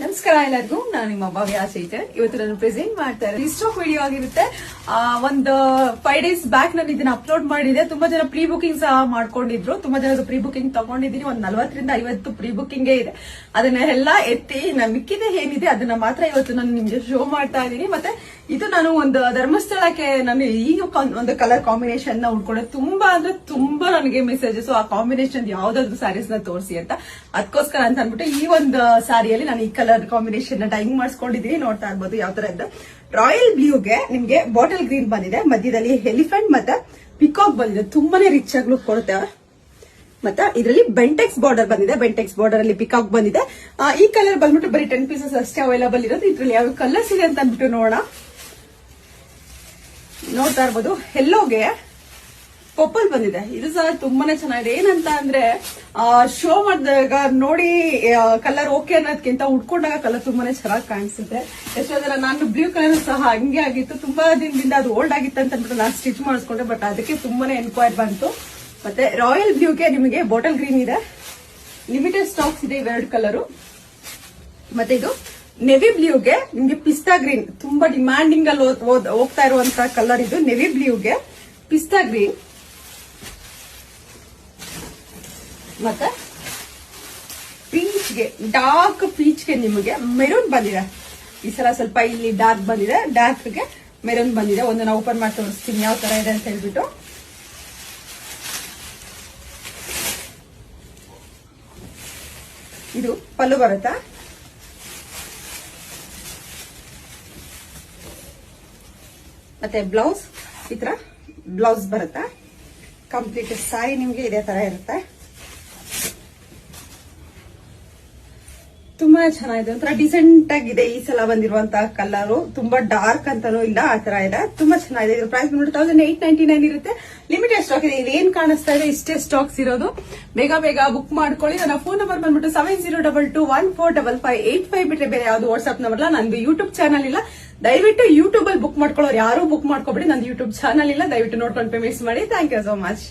ನಮಸ್ಕಾರ ಎಲ್ಲರಿಗೂ, ನಾನು ನಿಮ್ಮ ಭವ್ಯ ಆಚೈತೆ. ಇವತ್ತು ನಾನು ಪ್ರೆಸೆಂಟ್ ಮಾಡ್ತಾ ಇರೋದು ಸ್ಟಾಕ್ ವಿಡಿಯೋ ಆಗಿರುತ್ತೆ. ಒಂದು 5 days ಬ್ಯಾಕ್ ನಾನು ಇದನ್ನ ಅಪ್ಲೋಡ್ ಮಾಡಿದೆ. ತುಂಬಾ ಜನ ಪ್ರೀ ಬುಕಿಂಗ್ ಸಹ ಮಾಡ್ಕೊಂಡಿದ್ರು. ತುಂಬಾ ಜನದ ಪ್ರೀ ಬುಕಿಂಗ್ ತಗೊಂಡಿದ್ದೀನಿ. ಒಂದು 40 ರಿಂದ 50 ಪ್ರೀ ಬುಕಿಂಗ್ ಇದೆ. ಅದನ್ನೆಲ್ಲ ಎತ್ತಿ ಮಿಕ್ಕಿದೆ ಏನಿದೆ ಅದನ್ನ ಮಾತ್ರ ಇವತ್ತು ನಾನು ನಿಮ್ಗೆ ಶೋ ಮಾಡ್ತಾ ಇದ್ದೀನಿ. ಮತ್ತೆ ಇದು ನಾನು ಒಂದು ಧರ್ಮಸ್ಥಳಕ್ಕೆ ನಾನು ಈಗ ಒಂದು ಕಲರ್ ಕಾಂಬಿನೇಷನ್ ನ ಉಟ್ಕೊಂಡೆ. ತುಂಬಾ ಅಂದ್ರೆ ತುಂಬಾ ನನಗೆ ಮೆಸೇಜಸ್ ಆ ಕಾಂಬಿನೇಷನ್ ಯಾವ್ದಾದ್ರು ಸ್ಯಾರೀಸ್ ನ ತೋರಿಸಿ ಅಂತ. ಅದಕ್ಕೋಸ್ಕರ ಅಂತ ಅನ್ಬಿಟ್ಟು ಈ ಒಂದು ಸ್ಯಾರಿಯಲ್ಲಿ ನಾನು ಈ ಕಲರ್ ಕಾಂಬಿನೇಷನ್ ನ ಡೈಯಿಂಗ್ ಮಾಡಿಸ್ಕೊಂಡಿದ್ದೀನಿ. ನೋಡ್ತಾ ಇರ್ಬೋದು ಯಾವ ತರ ಇದೆ. ರಾಯಲ್ ಬ್ಲೂಗೆ ನಿಮ್ಗೆ ಬಾಟಲ್ ಗ್ರೀನ್ ಬಂದಿದೆ, ಮಧ್ಯದಲ್ಲಿ ಎಲಿಫೆಂಟ್ ಮತ್ತೆ ಪಿಕಾಕ್ ಬಂದಿದೆ. ತುಂಬಾನೇ ರಿಚ್ ಆಗಿ ಲುಕ್ ಕೊಡುತ್ತೆ. ಮತ್ತೆ ಇದರಲ್ಲಿ ಬೆಂಟೆಕ್ಸ್ ಬಾರ್ಡರ್ ಬಂದಿದೆ. ಬೆಂಟೆಕ್ಸ್ ಬಾರ್ಡರ್ ಅಲ್ಲಿ ಪಿಕಾಕ್ ಬಂದಿದೆ. ಈ ಕಲರ್ ಬಂದ್ಬಿಟ್ಟು ಬರೀ 10 ಪೀಸಸ್ ಅಷ್ಟೇ ಅವೈಲೇಬಲ್ ಇರೋದು. ಇದ್ರಲ್ಲಿ ಯಾವ ಕಲರ್ಸ್ ಇದೆ ಅಂತ ಅಂದ್ಬಿಟ್ಟು ನೋಡೋಣ. ನೋಡ್ತಾ ಇರ್ಬೋದು, ಎಲ್ಲೋಗೆ ಪರ್ಪಲ್ ಬಂದಿದೆ. ಇದು ಸಹ ತುಂಬಾನೇ ಚೆನ್ನಾಗಿದೆ. ಏನಂತ ಅಂದ್ರೆ ಶೋ ಮಾಡಿದಾಗ ನೋಡಿ ಕಲರ್ ಓಕೆ ಅನ್ನೋದಕ್ಕಿಂತ ಉಟ್ಕೊಂಡಾಗ ಕಲರ್ ತುಂಬಾನೇ ಚೆನ್ನಾಗಿ ಕಾಣಿಸುತ್ತೆ. ಎಷ್ಟೋ ಜನ ನಾನು ಬ್ಲೂ ಕಲರ್ ಸಹ ಹಂಗೆ ಆಗಿತ್ತು, ತುಂಬಾ ದಿನದಿಂದ ಅದು ಓಲ್ಡ್ ಆಗಿತ್ತು ಅಂತ ಅಂದ್ಬಿಟ್ಟು ನಾನು ಸ್ಟಿಚ್ ಮಾಡಿಸ್ಕೊಂಡೆ. ಬಟ್ ಅದಕ್ಕೆ ತುಂಬಾನೇ ಎನ್ಕ್ವೈರ್ ಬಂತು. ಮತ್ತೆ ರಾಯಲ್ ಬ್ಲೂಗೆ ನಿಮಗೆ ಬಾಟಲ್ ಗ್ರೀನ್ ಇದೆ, ಲಿಮಿಟೆಡ್ ಸ್ಟಾಕ್ಸ್ ಇದೆ ಇವೆರಡು ಕಲರು. ಮತ್ತೆ ಇದು ನೆವಿ ಬ್ಲೂಗೆ ನಿಮ್ಗೆ ಪಿಸ್ತಾ ಗ್ರೀನ್, ತುಂಬಾ ಡಿಮ್ಯಾಂಡಿಂಗ್ ಅಲ್ಲಿ ಹೋಗ್ತಾ ಇರುವಂತಹ ಕಲರ್ ಇದು. ನೆವಿ ಬ್ಲೂಗೆ ಪಿಸ್ತಾ ಗ್ರೀನ್ ಮತ್ತೆ ಪೀಚ್ಗೆ, ಡಾರ್ಕ್ ಪೀಚ್ಗೆ ನಿಮಗೆ ಮೆರೂನ್ ಬಂದಿದೆ. ಈ ಸಲ ಸ್ವಲ್ಪ ಇಲ್ಲಿ ಡಾರ್ಕ್ ಬಂದಿದೆ, ಡಾರ್ಕ್ಗೆ ಮೆರೂನ್ ಬಂದಿದೆ. ಒಂದು ನಾವು ಓಪನ್ ಮಾಡಿ ತೋರಿಸ್ತೀನಿ ಯಾವ ತರ ಇದೆ ಅಂತ ಹೇಳ್ಬಿಟ್ಟು. ಇದು ಪಲ್ಲು ಬರುತ್ತಾ. ಮತ್ತೆ ಬ್ಲೌಸ್ ಈ ತರ ಬ್ಲೌಸ್ ಬರುತ್ತೆ. ಕಂಪ್ಲೀಟ್ ಸಾರಿ ನಿಮ್ಗೆ ಇದೇ ತರ ಇರುತ್ತೆ. ತುಂಬಾ ಚೆನ್ನಾಗಿದೆ, ಒಂಥರ ಡಿಸೆಂಟ್ ಆಗಿದೆ. ಈ ಸಲ ಬಂದಿರುವಂತಹ ಕಲರ್ ತುಂಬಾ ಡಾರ್ಕ್ ಅಂತಾನೂ ಇಲ್ಲ, ಆ ತರ ಇದೆ. ತುಂಬಾ ಚೆನ್ನಾಗಿದೆ. ಇದ್ರ ಪ್ರೈಸ್ ಬಂದ್ಬಿಟ್ಟು 1899 ಇರುತ್ತೆ. ಲಿಮಿಟೆಡ್ ಸ್ಟಾಕ್ ಇದೆ. ಇಲ್ಲಿ ಏನ್ ಕಾಣಿಸ್ತಾ ಇದೆ ಇಷ್ಟೇ ಸ್ಟಾಕ್ಸ್ ಇರೋದು. ಬೇಗ ಬೇಗ ಬುಕ್ ಮಾಡ್ಕೊಳ್ಳಿ. ನನ್ನ ಫೋನ್ ನಂಬರ್ ಬಂದ್ಬಿಟ್ಟು 7022145585 ಬಿಟ್ರೆ ಬೇರೆ ಯಾವ್ದು ವಾಟ್ಸ್ಆಪ್ ನಂಬರ್ ಇಲ್ಲ. ನಂದು ಯೂಟ್ಯೂಬ್ ಚಾನಲ್ ಇಲ್ಲ. ದಯವಿಟ್ಟು ಯೂಟ್ಯೂಬ್ ಅಲ್ಲಿ ಬುಕ್ ಮಾಡ್ಕೊಳ್ಳೋರು ಯಾರು ಬುಕ್ ಮಾಡ್ಕೊಬೇಡಿ. ನಂದು ಯೂಟ್ಯೂಬ್ ಚಾನಲ್ ಇಲ್ಲ. ದಯವಿಟ್ಟು ನೋಡ್ಕೊಂಡು ಪೇಮೆಂಟ್ಸ್ ಮಾಡಿ. Thank you so much.